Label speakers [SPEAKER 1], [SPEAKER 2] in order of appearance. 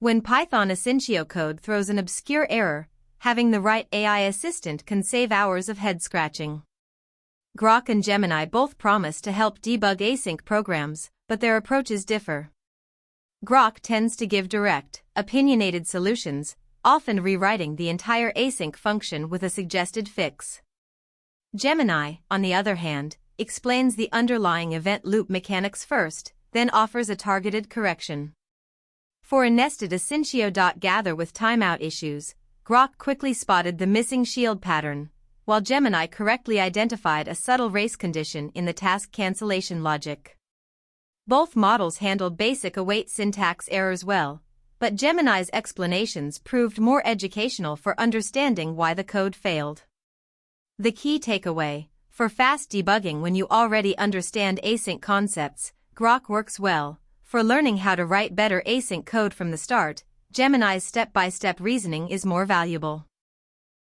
[SPEAKER 1] When Python asyncio code throws an obscure error, having the right AI assistant can save hours of head-scratching. Grok and Gemini both promise to help debug async programs, but their approaches differ. Grok tends to give direct, opinionated solutions, often rewriting the entire async function with a suggested fix. Gemini, on the other hand, explains the underlying event loop mechanics first, then offers a targeted correction. For a nested asyncio.gather with timeout issues, Grok quickly spotted the missing shield pattern, while Gemini correctly identified a subtle race condition in the task cancellation logic. Both models handled basic await syntax errors well, but Gemini's explanations proved more educational for understanding why the code failed. The key takeaway: for fast debugging when you already understand async concepts, Grok works well. For learning how to write better async code from the start, Gemini's step-by-step reasoning is more valuable.